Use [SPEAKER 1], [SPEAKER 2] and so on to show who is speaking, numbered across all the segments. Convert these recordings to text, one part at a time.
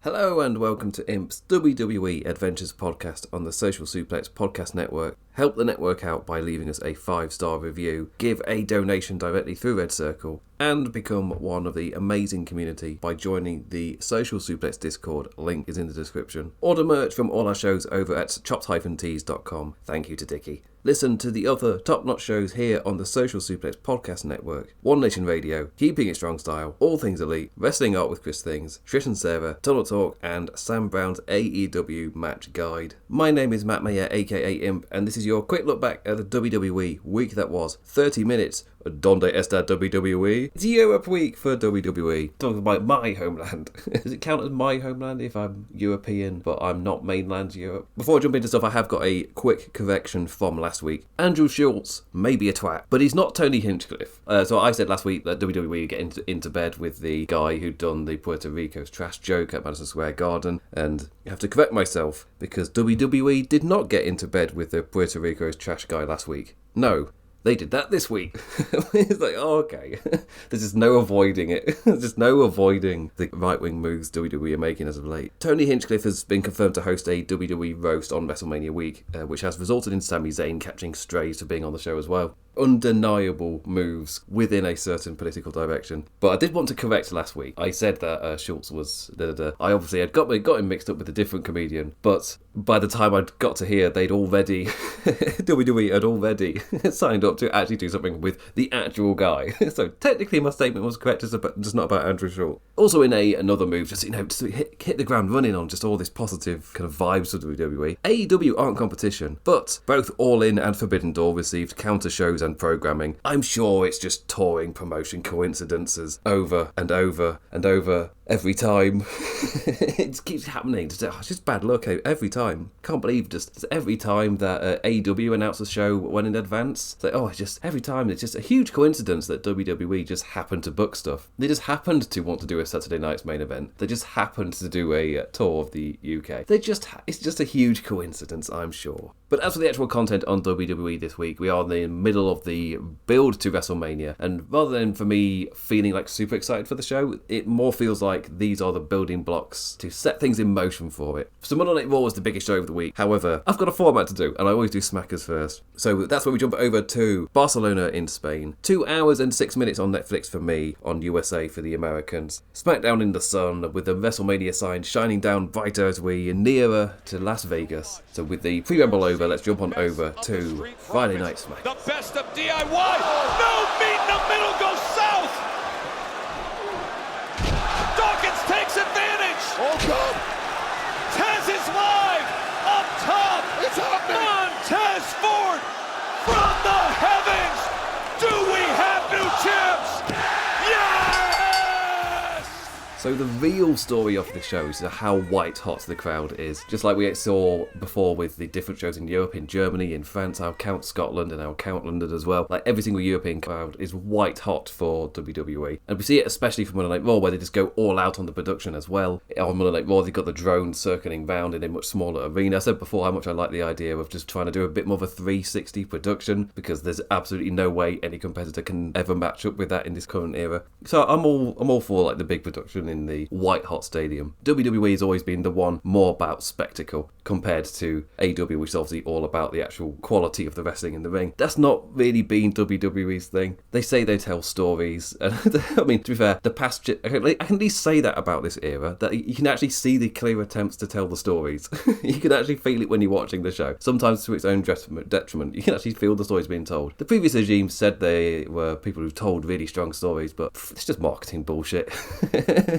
[SPEAKER 1] Hello and welcome to IMP's WWE Adventures podcast on the Social Suplex Podcast Network. Help the network out by leaving us a 5-star review, give a donation directly through Red Circle, and become one of the amazing community by joining the Social Suplex Discord. Link is in the description. Order merch from all our shows over at chopped-tees.com. Thank you to Dickie. Listen to the other top-notch shows here on the Social Suplex Podcast Network. One Nation Radio, Keeping It Strong Style, All Things Elite, Wrestling Art with Chris Things, Trish and Sarah, Tunnel Talk, and Sam Brown's AEW Match Guide. My name is Matt Maher, aka Imp, and this is your quick look back at the WWE week that was. 30 minutes. Donde está WWE? It's Europe week for WWE. Talking about my homeland. Does it count as my homeland if I'm European, but I'm not mainland Europe? Before I jump into stuff, I have got a quick correction from last week. Andrew Schultz may be a twat, but he's not Tony Hinchcliffe. So I said last week that WWE get into bed with the guy who'd done the Puerto Rico's trash joke at Madison Square Garden, and I have to correct myself because WWE did not get into bed with the Puerto Rico's trash guy last week. No. They did that this week. It's like, oh, okay. There's just no avoiding it. There's just no avoiding the right-wing moves WWE are making as of late. Tony Hinchcliffe has been confirmed to host a WWE roast on WrestleMania week, which has resulted in Sami Zayn catching strays for being on the show as well. Undeniable moves within a certain political direction. But I did want to correct last week. I said that Schultz was... I obviously had got him mixed up with a different comedian, but by the time I'd got to here, they'd already... WWE had already signed up to actually do something with the actual guy. So technically my statement was correct, just not about Andrew Schultz. Also in another move, just hit the ground running on just all this positive kind of vibes of WWE. AEW aren't competition, but both All In and Forbidden Door received counter shows and programming. I'm sure it's just touring promotion coincidences over and over and over every time. It keeps happening. It's just bad luck every time. Can't believe just every time that AEW announces a show when in advance. It's like, just every time. It's just a huge coincidence that WWE just happened to book stuff. They just happened to want to do a Saturday night's main event. They just happened to do a tour of the UK. It's just a huge coincidence, I'm sure. But as for the actual content on WWE this week, we are in the middle of the build to WrestleMania, and rather than for me feeling like super excited for the show, it more feels like these are the building blocks to set things in motion for it. So Monday Night Raw was the biggest show of the week. However, I've got a format to do, and I always do smackers first. So that's where we jump over to Barcelona in Spain. 2 hours and 6 minutes on Netflix for me, on USA for the Americans. SmackDown in the sun, with the WrestleMania sign shining down brighter as we nearer to Las Vegas. So with the pre-rumble over, let's jump on over to Friday Night SmackDown.
[SPEAKER 2] The best of DIY. No meat in the middle goes south. Dawkins takes advantage.
[SPEAKER 3] Oh, God.
[SPEAKER 2] Tez is live up top.
[SPEAKER 3] It's happening.
[SPEAKER 2] Montez Ford from the heavens. Do we have new champs? Yes!
[SPEAKER 1] So the real story of the show is how white hot the crowd is. Just like we saw before with the different shows in Europe, in Germany, in France, I'll count Scotland and I'll count London as well. Like every single European crowd is white hot for WWE. And we see it especially from Monday Night Raw, where they just go all out on the production as well. On Monday Night Raw, they've got the drone circling round in a much smaller arena. I said before how much I like the idea of just trying to do a bit more of a 360 production, because there's absolutely no way any competitor can ever match up with that in this current era. So I'm all for like the big production in the white hot stadium. WWE has always been the one more about spectacle compared to AEW, which is obviously all about the actual quality of the wrestling in the ring. That's not really been WWE's thing. They say they tell stories, and I mean, to be fair, the past, I can at least say that about this era, that you can actually see the clear attempts to tell the stories. You can actually feel it when you're watching the show. Sometimes to its own detriment, you can actually feel the stories being told. The previous regime said they were people who told really strong stories, but it's just marketing bullshit.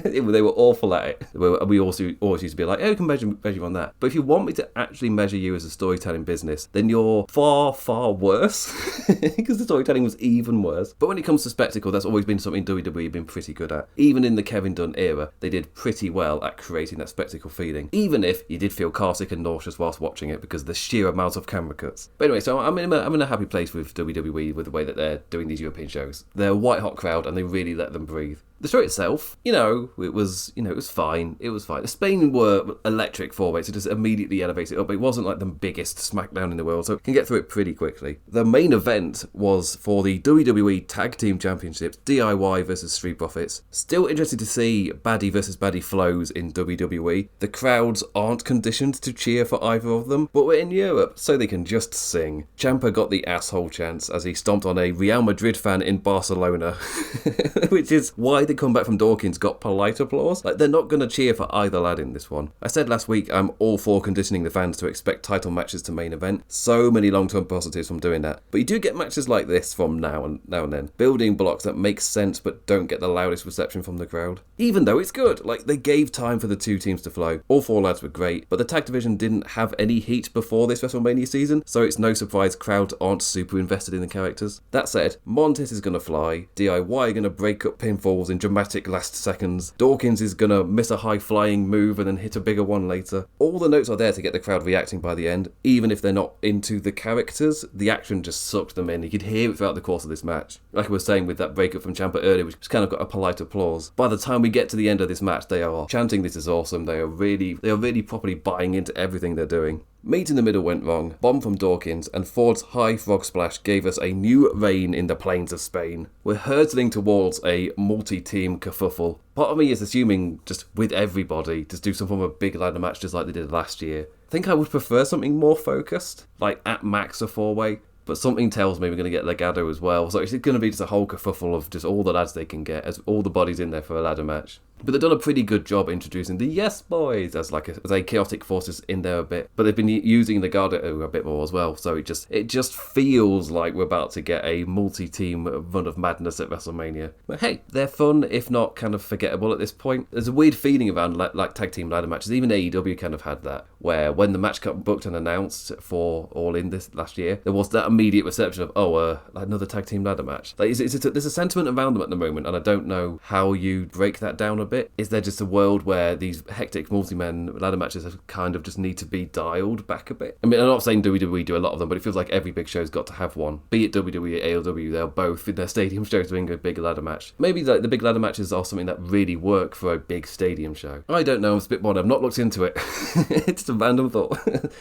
[SPEAKER 1] They were awful at it. We also always used to be like, you can measure on that. But if you want me to actually measure you as a storytelling business, then you're far, far worse, because the storytelling was even worse. But when it comes to spectacle, that's always been something WWE have been pretty good at. Even in the Kevin Dunn era, they did pretty well at creating that spectacle feeling, even if you did feel car sick and nauseous whilst watching it because of the sheer amount of camera cuts. But anyway, so I'm in a happy place with WWE with the way that they're doing these European shows. They're a white hot crowd and they really let them breathe. The show itself, it was fine. It was fine. Spain were electric for it, so just immediately elevated it up. It wasn't like the biggest SmackDown in the world, so you can get through it pretty quickly. The main event was for the WWE Tag Team Championships, DIY versus Street Profits. Still interested to see baddie versus baddie flows in WWE. The crowds aren't conditioned to cheer for either of them, but we're in Europe, so they can just sing. Ciampa got the asshole chance as he stomped on a Real Madrid fan in Barcelona, which is why the comeback from Dawkins got polite applause. Like, they're not going to cheer for either lad in this one. I said last week I'm all for conditioning the fans to expect title matches to main event. So many long-term positives from doing that. But you do get matches like this from now and then. Building blocks that make sense but don't get the loudest reception from the crowd. Even though it's good. Like, they gave time for the two teams to flow. All four lads were great, but the tag division didn't have any heat before this WrestleMania season, so it's no surprise crowds aren't super invested in the characters. That said, Montes is going to fly, DIY are going to break up pinfalls in dramatic last seconds, Dawkins is going to miss a high-flying move and then hit a bigger one later. All the notes are there to get the crowd reacting by the end, even if they're not into the characters. The action just sucked them in. You could hear it throughout the course of this match. Like I was saying with that breakup from Ciampa earlier, which kind of got a polite applause. By the time we get to the end of this match, they are chanting "This is awesome." They are really properly buying into everything they're doing. Meet in the middle went wrong, bomb from Dawkins, and Ford's high frog splash gave us a new reign in the plains of Spain. We're hurtling towards a multi-team kerfuffle. Part of me is assuming just with everybody, just do some form of big ladder match just like they did last year. I think I would prefer something more focused, like at max a four-way. But something tells me we're going to get Legado as well. So it's going to be just a whole kerfuffle of just all the lads they can get, as all the bodies in there for a ladder match. But they've done a pretty good job introducing the Yes Boys as a chaotic forces in there a bit. But they've been using Legado a bit more as well. So it just feels like we're about to get a multi-team run of madness at WrestleMania. But hey, they're fun, if not kind of forgettable at this point. There's a weird feeling around like tag team ladder matches. Even AEW kind of had that, where when the match got booked and announced for All In this last year, there was that immediate reception of, another tag team ladder match. Like, there's a sentiment around them at the moment, and I don't know how you break that down a bit. Is there just a world where these hectic multi-man ladder matches have kind of just need to be dialed back a bit? I mean, I'm not saying WWE do a lot of them, but it feels like every big show's got to have one. Be it WWE or AEW, they're both in their stadium shows doing a big ladder match. Maybe the big ladder matches are something that really work for a big stadium show. I don't know, I'm spitballing, I've not looked into it. It's a random thought.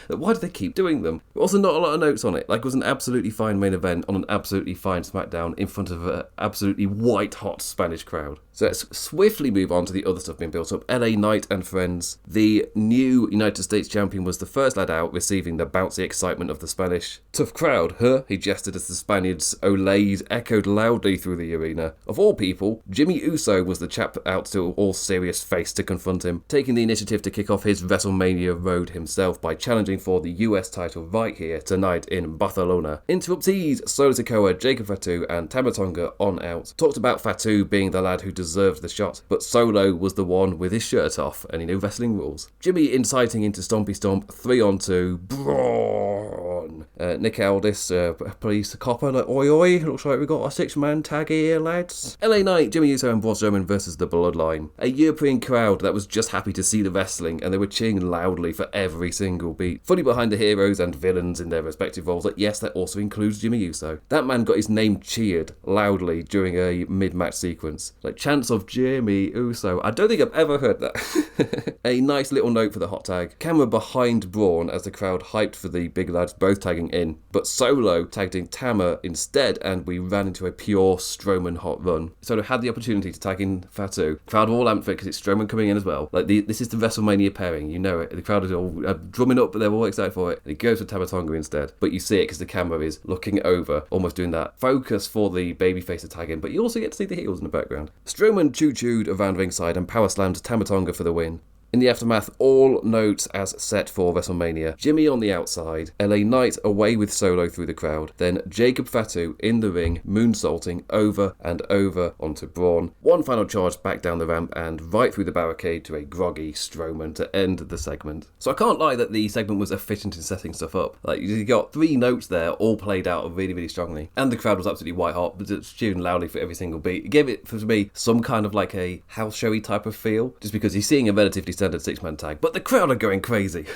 [SPEAKER 1] Why do they keep doing them? Also, not a lot of notes on it. Like, it was an absolutely fine main event on an absolutely fine SmackDown in front of an absolutely white-hot Spanish crowd. So let's swiftly move on to the other stuff being built up. LA Knight and friends. The new United States champion was the first lad out, receiving the bouncy excitement of the Spanish. Tough crowd, huh? He gestured as the Spaniards' olays echoed loudly through the arena. Of all people, Jimmy Uso was the chap out to all serious face to confront him, taking the initiative to kick off his WrestleMania road himself by challenging for the US title right here tonight in Barcelona. Interruptees, Solo Sikoa, Jacob Fatu and Tama Tonga on out. Talked about Fatu being the lad who deserved the shot, but Solo was the one with his shirt off, and he knew wrestling rules. Jimmy inciting into Stompy Stomp, 3-on-2, Braun. Nick Aldis, police copper, like, oi oi, looks like we got a 6-man tag here, lads. LA Knight, Jimmy Uso and Braun Strowman versus the Bloodline. A European crowd that was just happy to see the wrestling, and they were cheering loudly for every single beat. Fully behind the heroes and villains in their respective roles. Like, yes, that also includes Jimmy Uso. That man got his name cheered loudly during a mid-match sequence. Like, chants of Jimmy Uso. I don't think I've ever heard that. A nice little note for the hot tag. Camera behind Braun as the crowd hyped for the big lads both tagging in. But Solo tagged in Tama instead, and we ran into a pure Strowman hot run. Solo had the opportunity to tag in Fatu. Crowd were all amped for it because it's Strowman coming in as well. Like, this is the WrestleMania pairing, you know it. The crowd is all drumming up, but they're all excited for it. And he goes for Tama Tonga instead. But you see it because the camera is looking over, almost doing that focus for the babyface to tag in, but you also get to see the heels in the background. Strowman choo-chooed around ringside and power slammed Tama Tonga for the win. In the aftermath, all notes as set for WrestleMania. Jimmy on the outside, LA Knight away with Solo through the crowd, then Jacob Fatu in the ring, moonsaulting over and over onto Braun. One final charge back down the ramp and right through the barricade to a groggy Strowman to end the segment. So I can't lie that the segment was efficient in setting stuff up. Like, you got 3 notes there, all played out really, really strongly. And the crowd was absolutely white hot, but cheering loudly for every single beat. It gave it, for me, some kind of like a house showy type of feel, just because you're seeing a relatively standard 6-man tag, but the crowd are going crazy.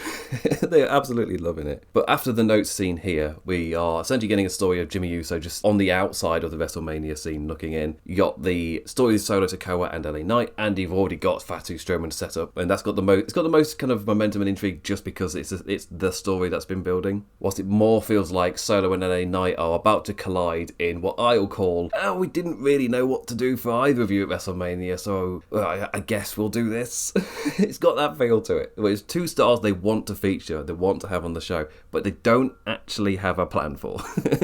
[SPEAKER 1] They're absolutely loving it. But after the notes scene here, we are essentially getting a story of Jimmy Uso just on the outside of the WrestleMania scene looking in. You got the story of Solo Sikoa and LA Knight, and you've already got Fatu Strowman set up, and that's got the most kind of momentum and intrigue just because it's the story that's been building. Whilst it more feels like Solo and LA Knight are about to collide in what I'll call, we didn't really know what to do for either of you at WrestleMania, so I guess we'll do this. It's got that feel to it. It's two stars they want to feature, they want to have on the show, but they don't actually have a plan for.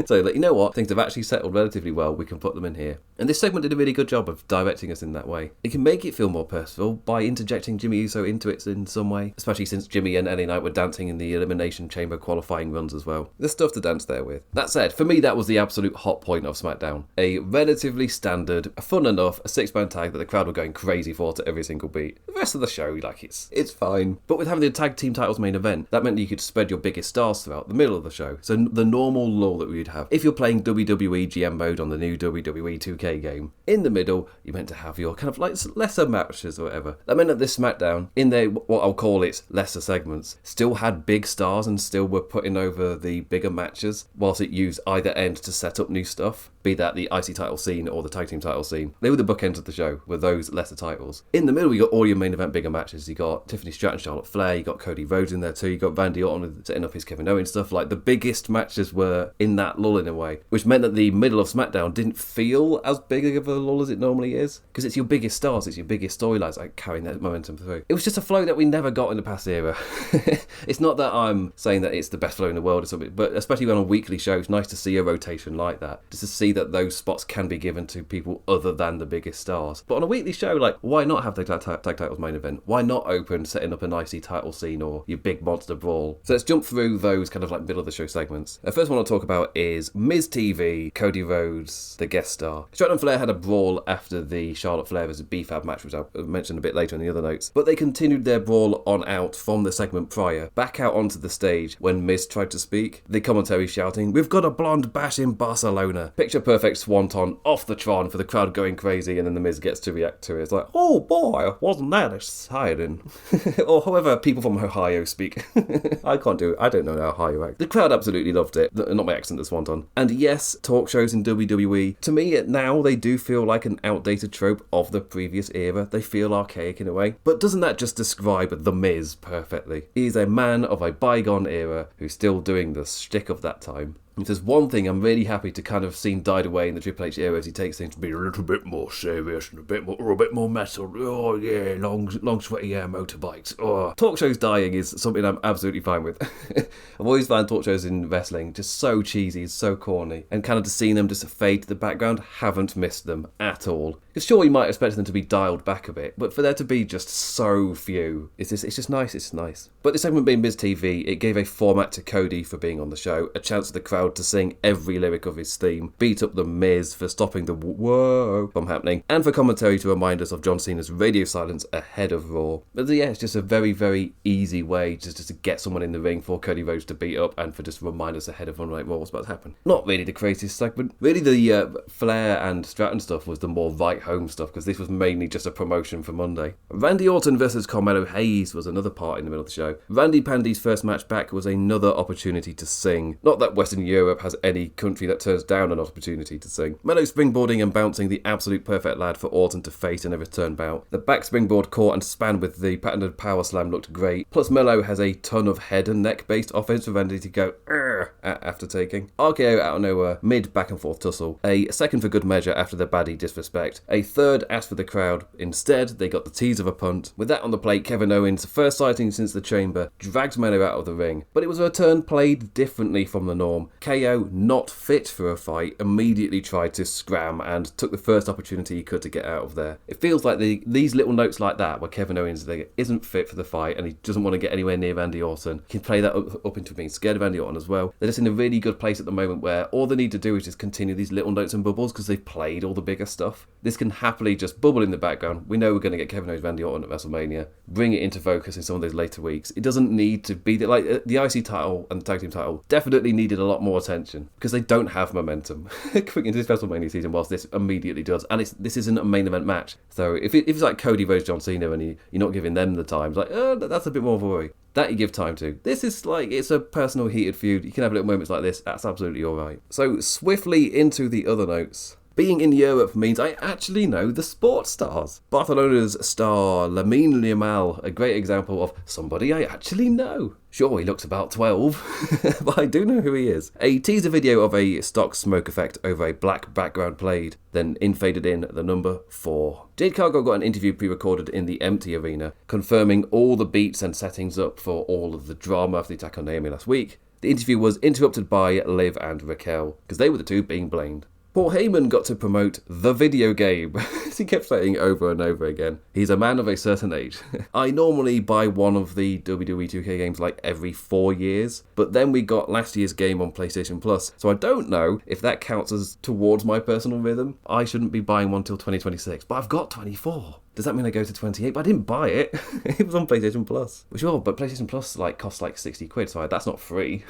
[SPEAKER 1] So, you know what? Things have actually settled relatively well. We can put them in here. And this segment did a really good job of directing us in that way. It can make it feel more personal by interjecting Jimmy Uso into it in some way, especially since Jimmy and LA Knight were dancing in the Elimination Chamber qualifying runs as well. There's stuff to dance there with. That said, for me, that was the absolute hot point of SmackDown. A relatively standard, fun enough, a 6-man tag that the crowd were going crazy for to every single beat. The rest of the show, it's fine. But with having the tag team titles main event, that meant that you could spread your biggest stars throughout the middle of the show. So the normal lull that we'd have, if you're playing WWE GM mode on the new WWE 2K game, in the middle, you meant to have your kind of like lesser matches or whatever. That meant that this SmackDown, in their, what I'll call its lesser segments, still had big stars and still were putting over the bigger matches, whilst it used either end to set up new stuff, be that the IC title scene or the tag team title scene. They were the bookends of the show, with those lesser titles. In the middle, you got all your main event bigger matches. You got Tiffany Stratton, Charlotte Flair, you got Cody Rhodes in there too, you got Randy Orton setting up his Kevin Owens stuff. Like, the biggest matches were in that lull in a way, which meant that the middle of SmackDown didn't feel as big of a lull as it normally is, because it's your biggest stars, it's your biggest storylines like carrying that momentum through. It was just a flow that we never got in the past era. It's not that I'm saying that it's the best flow in the world or something, but especially on a weekly show, it's nice to see a rotation like that, just to see that those spots can be given to people other than the biggest stars. But on a weekly show, like, why not have the tag titles main event? Why not open setting up an IC title scene or your big monster brawl? So let's jump through those kind of like middle of the show segments. The first one I'll talk about is Miz TV, Cody Rhodes, the guest star. Stratton and Flair had a brawl after the Charlotte Flair vs. BFAB match, which I mentioned a bit later in the other notes, but they continued their brawl on out from the segment prior, back out onto the stage when Miz tried to speak. The commentary shouting, "We've got a blonde bash in Barcelona." Picture perfect swanton off the Tron for the crowd going crazy, and then the Miz gets to react to it. It's like, oh boy, wasn't that exciting? Or however people from Ohio speak. I can't do it. I don't know how Ohio acts. The crowd absolutely loved it. Not my accent, the swanton. And yes, talk shows in WWE, to me now they do feel like an outdated trope of the previous era. They feel archaic in a way. But doesn't that just describe The Miz perfectly? He's a man of a bygone era who's still doing the shtick of that time. If there's one thing I'm really happy to kind of seen died away in the Triple H era as he takes things to be a little bit more serious and a bit more metal. Oh yeah, long sweaty hair motorbikes. Oh. Talk shows dying is something I'm absolutely fine with. I've always found talk shows in wrestling just so cheesy, so corny, and kind of just seeing them just fade to the background, haven't missed them at all. Because sure, you might expect them to be dialed back a bit, but for there to be just so few, it's just nice, it's nice. But the segment being Miz TV, it gave a format to Cody for being on the show, a chance for the crowd to sing every lyric of his theme, beat up the Miz for stopping the whoa from happening, and for commentary to remind us of John Cena's radio silence ahead of Raw. But yeah, it's just a very, very easy way just to get someone in the ring for Cody Rhodes to beat up and for just remind us ahead of Monday Night Raw what's about to happen. Not really the greatest segment. Really the Flair and Stratton stuff was the more right home stuff, because this was mainly just a promotion for Monday. Randy Orton versus Carmelo Hayes was another part in the middle of the show. Randy Pandy's first match back was another opportunity to sing. Not that Western Europe has any country that turns down an opportunity to sing. Mello springboarding and bouncing the absolute perfect lad for Orton to face in a return bout. The back springboard caught and span with the patented power slam looked great. Plus Mello has a ton of head and neck based offense for Randy to go after taking. RKO out of nowhere, mid back and forth tussle. A second for good measure after the baddie disrespect. A third asked for the crowd. Instead, they got the tease of a punt. With that on the plate, Kevin Owens, first sighting since the chamber, dragged Mello out of the ring. But it was a return played differently from the norm. KO, not fit for a fight, immediately tried to scram and took the first opportunity he could to get out of there. It feels like these little notes like that, where Kevin Owens isn't fit for the fight and he doesn't want to get anywhere near Randy Orton, he can play that up into being scared of Randy Orton as well. well. They're just in a really good place at the moment where all they need to do is just continue these little notes and bubbles because they've played all the bigger stuff. This can happily just bubble in the background. We know we're going to get Kevin Owens, Randy Orton at WrestleMania. Bring it into focus in some of those later weeks. It doesn't need to be like the IC title and the tag team title definitely needed a lot more attention because they don't have momentum quick into this WrestleMania season, whilst this immediately does. And this isn't a main event match. So if it's like Cody versus John Cena and you're not giving them the time, it's like, that's a bit more of a worry. That you give time to. This is like, it's a personal heated feud. You can have little moments like this. That's absolutely alright. So swiftly into the other notes. Being in Europe means I actually know the sports stars. Barcelona's star Lamine Yamal, a great example of somebody I actually know. Sure, he looks about 12, but I do know who he is. A teaser video of a stock smoke effect over a black background played, then faded in the number 4. Jade Cargill got an interview pre-recorded in the empty arena, confirming all the beats and settings up for all of the drama after the attack on Naomi last week. The interview was interrupted by Liv and Raquel, because they were the two being blamed. Paul Heyman got to promote the video game, as he kept saying over and over again. He's a man of a certain age. I normally buy one of the WWE 2K games like every 4 years, but then we got last year's game on PlayStation Plus, so I don't know if that counts as towards my personal rhythm. I shouldn't be buying one till 2026, but I've got 24. Does that mean I go to 28? But I didn't buy it. It was on PlayStation Plus. Well, sure, but PlayStation Plus costs like 60 quid, so that's not free.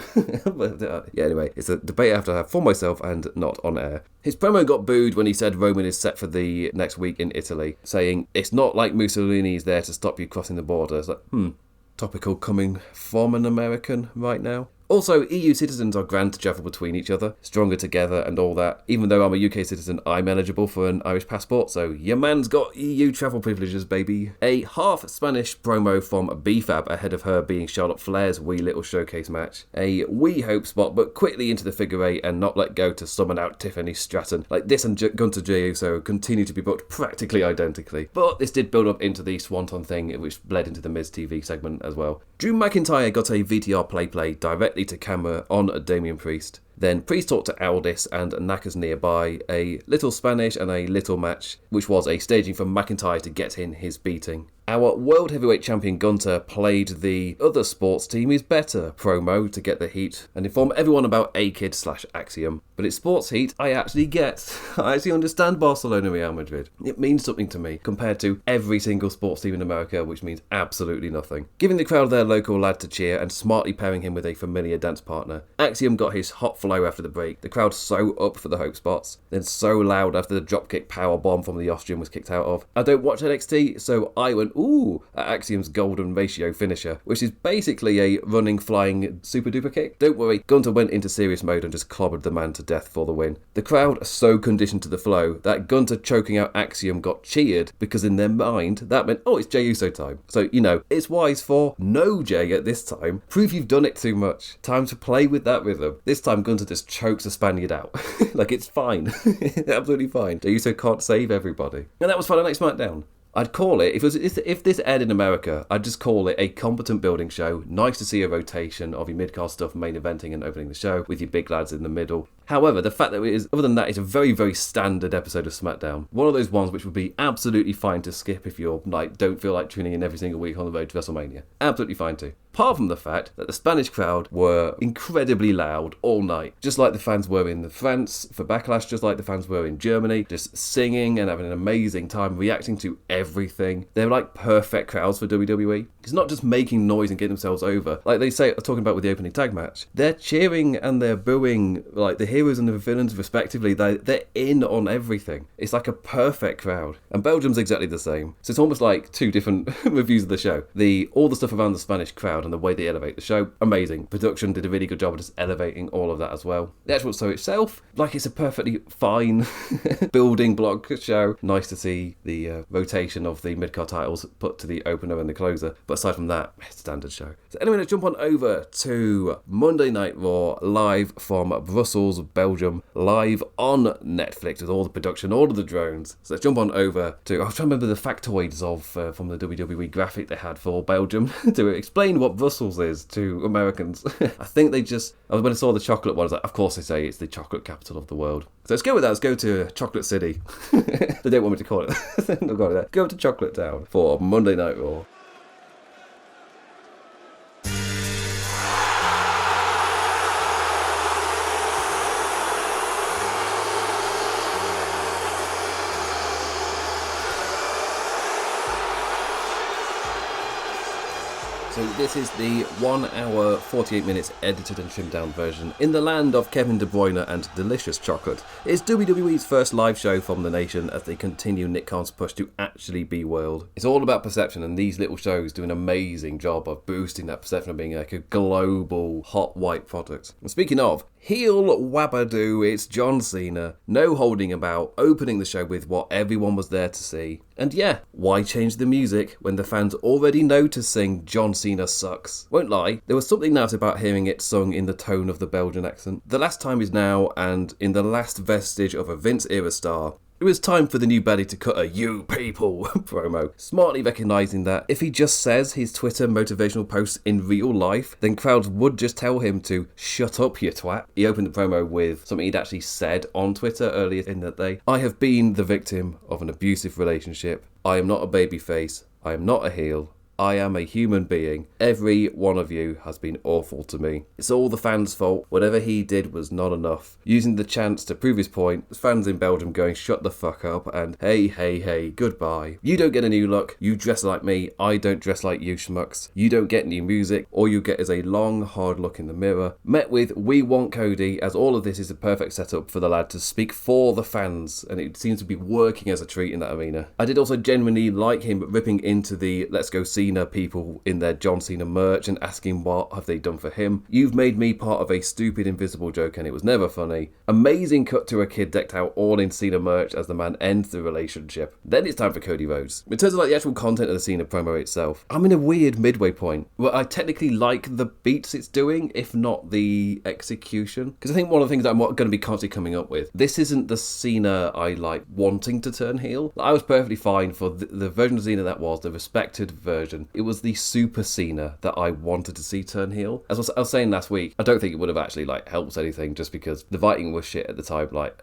[SPEAKER 1] But yeah, anyway, it's a debate I have to have for myself and not on air. His promo got booed when he said Roman is set for the next week in Italy, saying, it's not like Mussolini's there to stop you crossing the border. It's like, topical coming from an American right now. Also, EU citizens are granted to travel between each other, stronger together and all that. Even though I'm a UK citizen, I'm eligible for an Irish passport, so your man's got EU travel privileges, baby. A half Spanish promo from BFAB ahead of her being Charlotte Flair's wee little showcase match. A wee hope spot, but quickly into the figure 8 and not let go to summon out Tiffany Stratton. Like this and Gunter Jey Uso continue to be booked practically identically. But this did build up into the Swanton thing, which bled into the Miz TV segment as well. Drew McIntyre got a VTR play directly to camera on Damian Priest. Then Priest talked to Aldis and Nakas nearby, a little Spanish and a little match, which was a staging for McIntyre to get in his beating. Our World Heavyweight Champion Gunter played the other sports team is better promo to get the heat and inform everyone about A-Kid/Axiom. But it's sports heat I actually get. I actually understand Barcelona Real Madrid. It means something to me compared to every single sports team in America, which means absolutely nothing. Giving the crowd their local lad to cheer and smartly pairing him with a familiar dance partner. Axiom got his hot flow after the break. The crowd so up for the hope spots, then so loud after the dropkick power bomb from the Austrian was kicked out of. I don't watch NXT, so I went ooh at Axiom's golden ratio finisher, which is basically a running, flying super duper kick. Don't worry, Gunter went into serious mode and just clobbered the man to death for the win. The crowd are so conditioned to the flow that Gunter choking out Axiom got cheered because in their mind that meant, oh, it's Jey Uso time. So, it's wise for no Jey at this time. Prove you've done it too much. Time to play with that rhythm. This time Gunter just chokes the Spaniard out. Like it's fine. Absolutely fine. Jey Uso can't save everybody. And that was Friday Night SmackDown. I'd call it, if this aired in America, I'd just call it a competent building show. Nice to see a rotation of your mid-card stuff, main eventing and opening the show with your big lads in the middle. However, the fact that it is, other than that, it's a very, very standard episode of SmackDown. One of those ones which would be absolutely fine to skip if you're don't feel like tuning in every single week on the road to WrestleMania. Absolutely fine too. Apart from the fact that the Spanish crowd were incredibly loud all night, just like the fans were in France for Backlash, just like the fans were in Germany, just singing and having an amazing time, reacting to everything. They're like perfect crowds for WWE. It's not just making noise and getting themselves over. Like they say, talking about with the opening tag match, they're cheering and they're booing like the heroes and the villains respectively. They're in on everything. It's like a perfect crowd. And Belgium's exactly the same. So it's almost like two different reviews of the show. All the stuff around the Spanish crowd and the way they elevate the show, amazing. Production did a really good job of just elevating all of that as well. The actual show itself, like it's a perfectly fine building block show. Nice to see the rotation of the mid-card titles put to the opener and the closer. But aside from that, standard show. So anyway, let's jump on over to Monday Night Raw, live from Brussels, Belgium, live on Netflix with all the production, all of the drones. So let's jump on over to, I was trying to remember the factoids from the WWE graphic they had for Belgium to explain what Brussels is to Americans. I think they just, when I saw the chocolate one, I was like, of course they say it's the chocolate capital of the world. So let's go with that. Let's go to Chocolate City. They don't want me to call it that. Go to Chocolate Town for Monday Night Raw. So this is the 1 hour, 48 minutes edited and trimmed down version in the land of Kevin De Bruyne and delicious chocolate. It's WWE's first live show from the nation as they continue Nick Khan's push to actually be world. It's all about perception, and these little shows do an amazing job of boosting that perception of being like a global hot white product. And speaking of, heel Wabadoo, it's John Cena, no holding about, opening the show with what everyone was there to see. And yeah, why change the music when the fans already know to sing John Cena sucks? Won't lie, there was something nice about hearing it sung in the tone of the Belgian accent. The last time is now, and in the last vestige of a Vince-era star, it was time for the new baddie to cut a "you people" promo, smartly recognising that if he just says his Twitter motivational posts in real life, then crowds would just tell him to shut up, you twat. He opened the promo with something he'd actually said on Twitter earlier in that day. "I have been the victim of an abusive relationship. I am not a babyface. I am not a heel. I am a human being. Every one of you has been awful to me. It's all the fans' fault. Whatever he did was not enough." Using the chance to prove his point, fans in Belgium going "shut the fuck up" and hey, goodbye. "You don't get a new look. You dress like me. I don't dress like you schmucks. You don't get new music. All you get is a long, hard look in the mirror." Met with "we want Cody," as all of this is a perfect setup for the lad to speak for the fans, and it seems to be working as a treat in that arena. I did also genuinely like him ripping into the "let's go Cena" people in their John Cena merch and asking what have they done for him. "You've made me part of a stupid invisible joke and it was never funny." Amazing cut to a kid decked out all in Cena merch as the man ends the relationship. Then it's time for Cody Rhodes. In terms of like the actual content of the Cena promo itself, I'm in a weird midway point where I technically like the beats it's doing, if not the execution. Because I think one of the things that I'm going to be constantly coming up with, this isn't the Cena I like wanting to turn heel. I was perfectly fine for the version of Cena that was, the respected version. It was the Super Cena that I wanted to see turn heel. As I was saying last week, I don't think it would have actually like helped anything just because the writing was shit at the time. Like,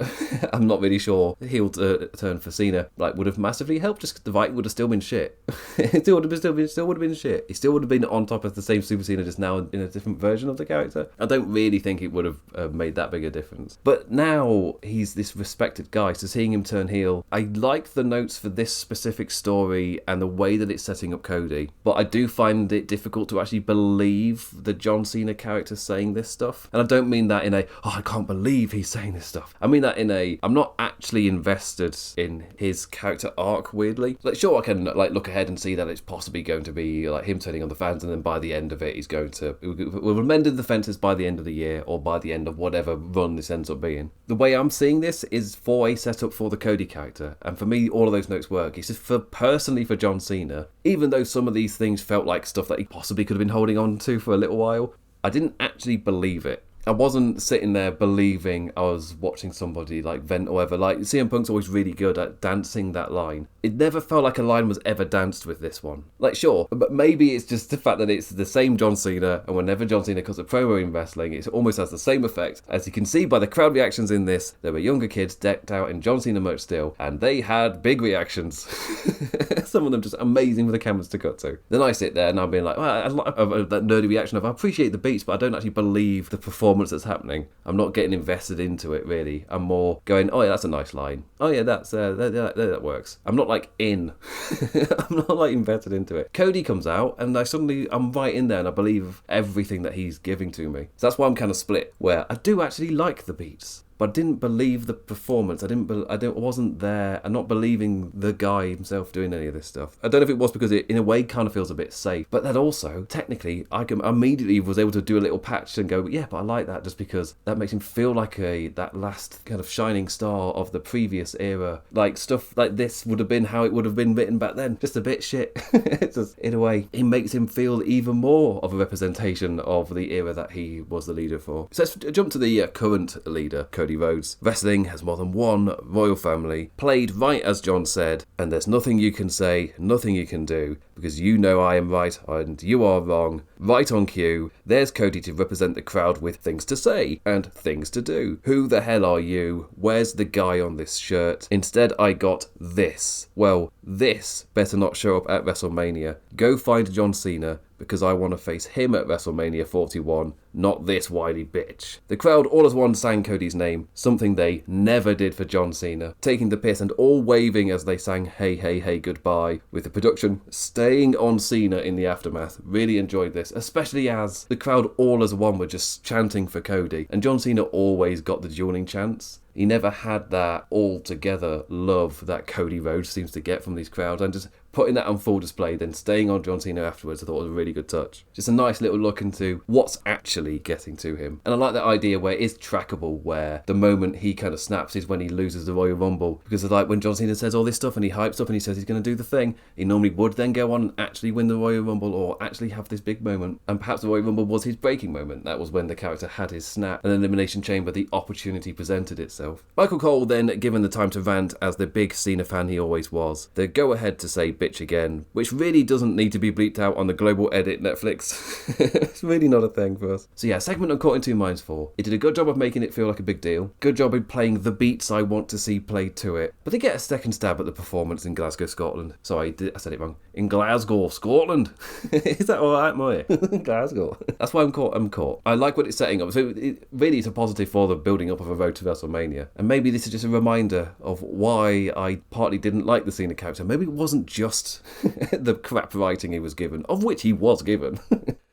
[SPEAKER 1] I'm not really sure the heel turn for Cena like would have massively helped, just because the writing would have still been shit. It still would have been shit. He still would have been on top of the same Super Cena, just now in a different version of the character. I don't really think it would have made that big a difference. But now he's this respected guy, so seeing him turn heel, I like the notes for this specific story and the way that it's setting up Cody. But I do find it difficult to actually believe the John Cena character saying this stuff. And I don't mean that in a, "oh, I can't believe he's saying this stuff." I mean that in a, I'm not actually invested in his character arc, weirdly. Like, sure, I can like look ahead and see that it's possibly going to be like him turning on the fans, and then by the end of it, we'll have mended the fences by the end of the year, or by the end of whatever run this ends up being. The way I'm seeing this is for a setup for the Cody character. And for me, all of those notes work. It's just personally for John Cena, even though some of these things felt like stuff that he possibly could have been holding on to for a little while, I didn't actually believe it. I wasn't sitting there believing I was watching somebody like vent or whatever. Like, CM Punk's always really good at dancing that line. It never felt like a line was ever danced with this one. Like, sure, but maybe it's just the fact that it's the same John Cena, and whenever John Cena cuts a promo in wrestling, it almost has the same effect. As you can see by the crowd reactions in this, there were younger kids decked out in John Cena merch still, and they had big reactions. Some of them just amazing for the cameras to cut to. Then I sit there and I'm being like, well, I like that nerdy reaction of, I appreciate the beats, but I don't actually believe the performance that's happening. I'm not getting invested into it, really. I'm more going, oh yeah, that's a nice line. Oh yeah, that works. I'm not like in. I'm not like invested into it. Cody comes out and I'm right in there and I believe everything that he's giving to me. So that's why I'm kind of split, where I do actually like the beats, but I didn't believe the performance. I wasn't there. I'm not believing the guy himself doing any of this stuff. I don't know if it was because it, in a way, kind of feels a bit safe. But that also, technically, I immediately was able to do a little patch and go, yeah, but I like that just because that makes him feel like that last kind of shining star of the previous era. Like, stuff like this would have been how it would have been written back then. Just a bit shit. It's just, in a way, it makes him feel even more of a representation of the era that he was the leader for. So let's jump to the current leader, Cody Rhodes. Wrestling has more than one royal family, played right as John said, and there's nothing you can say, nothing you can do, because you know I am right and you are wrong. Right on cue, there's Cody to represent the crowd with things to say and things to do. Who the hell are you? Where's the guy on this shirt? Instead I got this. Well, this better not show up at WrestleMania. Go find John Cena, because I want to face him at WrestleMania 41, not this wily bitch. The crowd all as one sang Cody's name, something they never did for John Cena, taking the piss and all waving as they sang Hey Hey Hey Goodbye, with the production staying on Cena in the aftermath. Really enjoyed this, especially as the crowd all as one were just chanting for Cody, and John Cena always got the dueling chants. He never had that all-together love that Cody Rhodes seems to get from these crowds, and just putting that on full display, then staying on John Cena afterwards, I thought was a really good touch. Just a nice little look into what's actually getting to him. And I like that idea where it is trackable, where the moment he kind of snaps is when he loses the Royal Rumble. Because it's like when John Cena says all this stuff and he hypes up and he says he's going to do the thing, he normally would then go on and actually win the Royal Rumble or actually have this big moment. And perhaps the Royal Rumble was his breaking moment. That was when the character had his snap. And then Elimination Chamber, the opportunity presented itself. Michael Cole then given the time to rant as the big Cena fan he always was. The go ahead to say bitch again, which really doesn't need to be bleeped out on the global edit Netflix. It's really not a thing for us. So yeah, segment I'm caught in two minds for. It did a good job of making it feel like a big deal. Good job in playing the beats I want to see played to it. But they get a second stab at the performance in Glasgow, Scotland. Sorry, I said it wrong. In Glasgow, Scotland. Is that alright, Maher? Glasgow. That's why I'm caught. I like what it's setting up. So it's a positive for the building up of a road to WrestleMania. And maybe this is just a reminder of why I partly didn't like the Cena character. Maybe it wasn't just the crap writing he was given, of which he was given.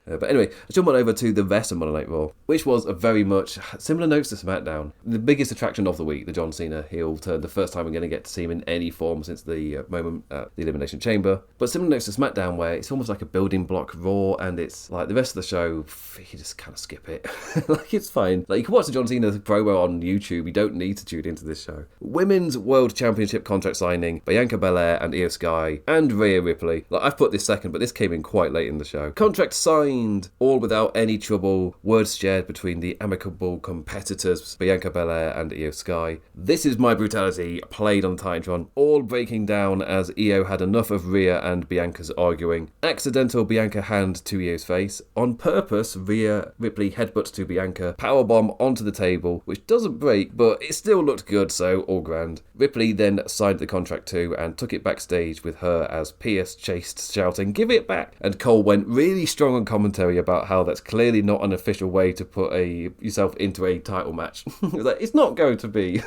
[SPEAKER 1] But anyway, let's jump on over to the rest of Monday Night Raw, which was a very much similar notes to SmackDown. The biggest attraction of the week, the John Cena heel turn, the first time we're going to get to see him in any form since the moment at the Elimination Chamber. But similar notes to SmackDown, where it's almost like a building block Raw, and it's like the rest of the show, you just kind of skip it. Like, it's fine. Like, you can watch the John Cena promo on YouTube, you don't need to tune into this show. Women's World Championship contract signing, Bianca Belair and Io Sky, and Rhea Ripley. Like, I've put this second, but this came in quite late in the show. Contract signed, all without any trouble, words shared between the amicable competitors Bianca Belair and Io Sky. This is My Brutality, played on Titantron, all breaking down as Io had enough of Rhea and Bianca's arguing. Accidental Bianca hand to Io's face. On purpose, Rhea Ripley headbutts to Bianca, powerbomb onto the table, which doesn't break, but it still looked good, so all grand. Ripley then signed the contract too and took it backstage with her as Pierce chased, shouting, "Give it back!" And Cole went really strong on commentary about how that's clearly not an official way to put yourself into a title match. Like, it's not going to be.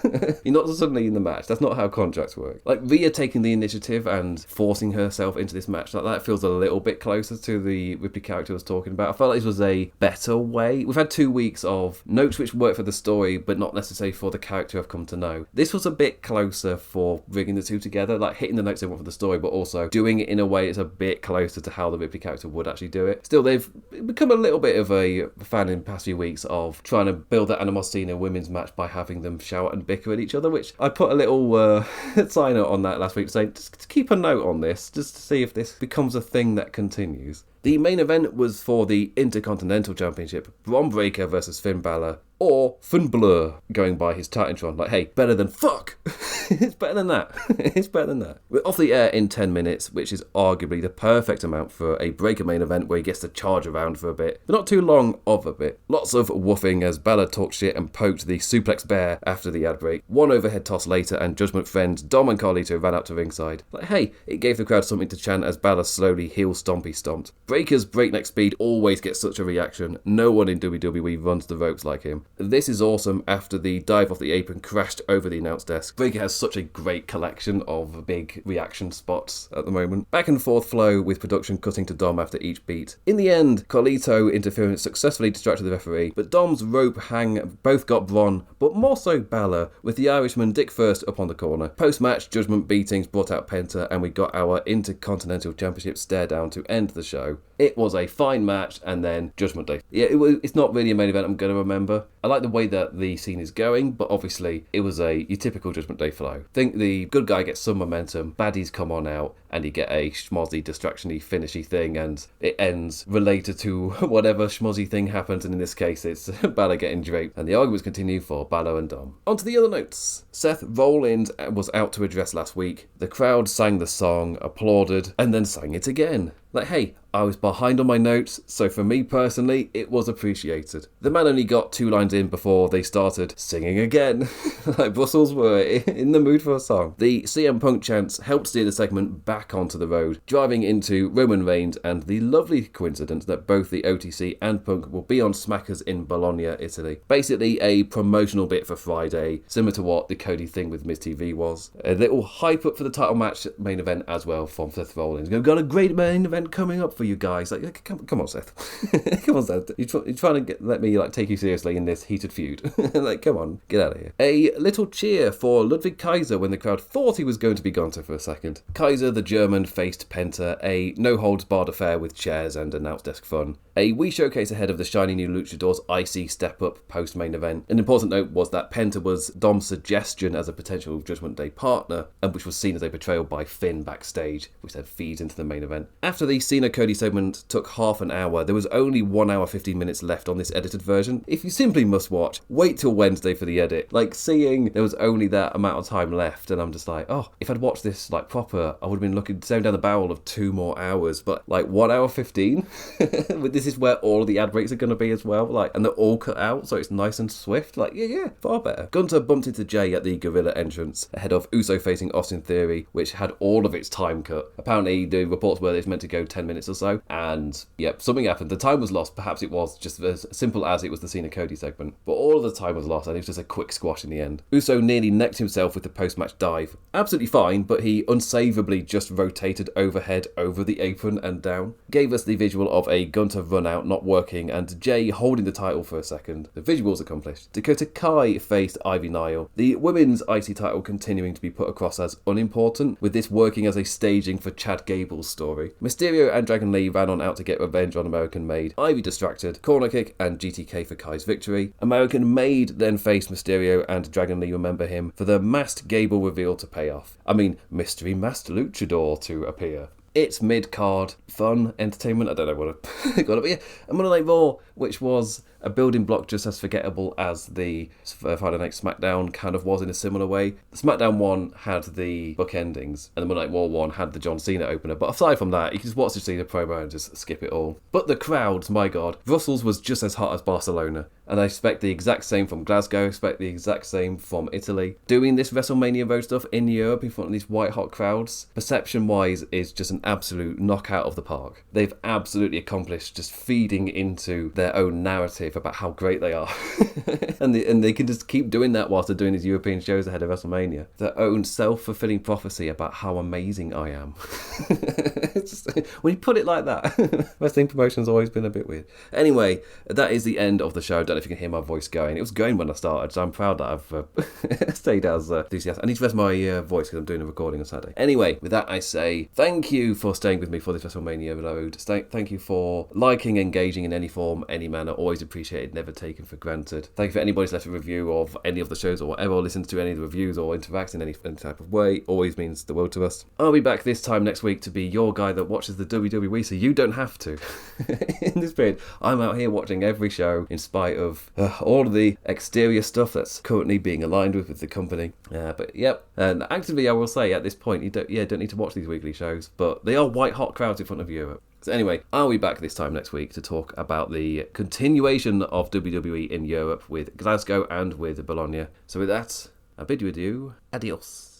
[SPEAKER 1] You're not suddenly in the match. That's not how contracts work. Like, Rhea taking the initiative and forcing herself into this match, like, that feels a little bit closer to the Ripley character I was talking about. I felt like this was a better way. We've had 2 weeks of notes which work for the story, but not necessarily for the character I've come to know. This was a bit closer for bringing the two together, like hitting the notes they want for the story, but also doing it in a way that's a bit closer to how the Ripley character would actually do it. Still, they've become a little bit of a fan in the past few weeks of trying to build that animosity in a women's match by having them shout and bicker at each other, which I put a little sign out on that last week to say, just keep a note on this, just to see if this becomes a thing that continues. The main event was for the Intercontinental Championship, Bron Breakker versus Finn Balor, or Finn Balor, going by his Titantron. Like, hey, better than fuck. It's better than that. It's better than that. We're off the air in 10 minutes, which is arguably the perfect amount for a Breakker main event where he gets to charge around for a bit, but not too long of a bit. Lots of woofing as Balor talked shit and poked the suplex bear after the ad break. One overhead toss later, and Judgment friends Dom and Carlito ran out to ringside. Like, hey, it gave the crowd something to chant as Balor slowly heel stompy stomped. Breakker's breakneck speed always gets such a reaction. No one in WWE runs the ropes like him. This is awesome after the dive off the apron crashed over the announce desk. Breakker has such a great collection of big reaction spots at the moment. Back and forth flow with production cutting to Dom after each beat. In the end, Carlito interference successfully distracted the referee, but Dom's rope hang both got Bron, but more so Balor, with the Irishman Dick First up on the corner. Post-match, Judgment beatings brought out Penta, and we got our Intercontinental Championship stare down to end the show. It was a fine match, and then Judgment Day. Yeah, it's not really a main event I'm going to remember. I like the way that the scene is going, but obviously it was your typical Judgment Day flow. I think the good guy gets some momentum, baddies come on out, and you get a schmozzy, distraction-y, finishy thing, and it ends related to whatever schmozzy thing happens, and in this case it's Balor getting draped, and the arguments continue for Balor and Dom. On to the other notes. Seth Rollins was out to address last week. The crowd sang the song, applauded, and then sang it again. Like, hey, I was behind on my notes, so for me personally, it was appreciated. The man only got 2 lines chimed in before they started singing again, like Brussels were in the mood for a song. The CM Punk chants helped steer the segment back onto the road, driving into Roman Reigns and the lovely coincidence that both the OTC and Punk will be on Smackers in Bologna, Italy. Basically a promotional bit for Friday, similar to what the Cody thing with Miz TV was. A little hype up for the title match main event as well from Seth Rollins. We've got a great main event coming up for you guys. Like, come on, Seth. Come on, Seth. You're trying to let me take you seriously in this heated feud. Like, come on, get out of here. A little cheer for Ludwig Kaiser when the crowd thought he was going to be Gunther for a second. Kaiser, the German, faced Penta, a no-holds-barred affair with chairs and announce desk fun. A wee showcase ahead of the shiny new Luchadors IC step-up post-main event. An important note was that Penta was Dom's suggestion as a potential Judgment Day partner, and which was seen as a betrayal by Finn backstage, which then feeds into the main event. After the Cena-Cody segment took half an hour, there was only 1 hour 15 minutes left on this edited version. If you simply must watch, wait till Wednesday for the edit. Like, seeing there was only that amount of time left, and I'm just like, oh, if I'd watched this proper, I would have been staring down the barrel of 2 more hours, but 1 hour 15? This is where all of the ad breaks are going to be as well, and they're all cut out, so it's nice and swift. Yeah, far better. Gunther bumped into Jay at the Gorilla entrance, ahead of Uso facing Austin Theory, which had all of its time cut. Apparently, the reports were it's meant to go 10 minutes or so, and yep, something happened. The time was lost. Perhaps it was just as simple as it was the Cena-Cody segment, but all of the time was lost, and it was just a quick squash in the end. Uso nearly necked himself with the post-match dive. Absolutely fine, but he unsavably just rotated overhead over the apron and down. Gave us the visual of a Gunther run out not working and Jay holding the title for a second. The visuals accomplished. Dakota Kai faced Ivy Nile. The women's IC title continuing to be put across as unimportant, with this working as a staging for Chad Gable's story. Mysterio and Dragon Lee ran on out to get revenge on American Made. Ivy distracted, corner kick and GTK for Kai's victory. American Made then faced Mysterio and Dragon Lee, remember him, for the masked Gable reveal to pay off. Mystery masked luchador to appear. It's mid-card fun entertainment. I don't know what it got to be. And Monday Night Raw, which was a building block just as forgettable as the Friday Night SmackDown kind of was in a similar way. The SmackDown one had the book endings, and the Monday Night Raw one had the John Cena opener. But aside from that, you can just watch the Cena promo and just skip it all. But the crowds, my God. Brussels was just as hot as Barcelona. And I expect the exact same from Glasgow, I expect the exact same from Italy. Doing this WrestleMania Road stuff in Europe in front of these white hot crowds, perception-wise, is just an absolute knockout of the park. They've absolutely accomplished just feeding into their own narrative about how great they are. and they can just keep doing that whilst they're doing these European shows ahead of WrestleMania. Their own self-fulfilling prophecy about how amazing I am. When you put it like that, wrestling promotion's always been a bit weird. Anyway, that is the end of the show. I don't know if you can hear my voice going. It was going when I started, so I'm proud that I've stayed as enthusiastic. I need to rest my voice because I'm doing a recording on Saturday. Anyway, with that I say thank you for staying with me for this WrestleMania Road. Thank you for liking, engaging in any form, any manner. Always appreciated, never taken for granted. Thank you for anybody's left a review of any of the shows or whatever, or listens to any of the reviews or interacts in any type of way. Always means the world to us. I'll be back this time next week to be your guy that watches the WWE, so you don't have to. In this period, I'm out here watching every show in spite of all of the exterior stuff that's currently being aligned with the company. But yep, and actively I will say at this point, you don't need to watch these weekly shows, but they are white hot crowds in front of Europe. So anyway, I'll be back this time next week to talk about the continuation of WWE in Europe with Glasgow and with Bologna. So with that, I bid you adieu. Adios.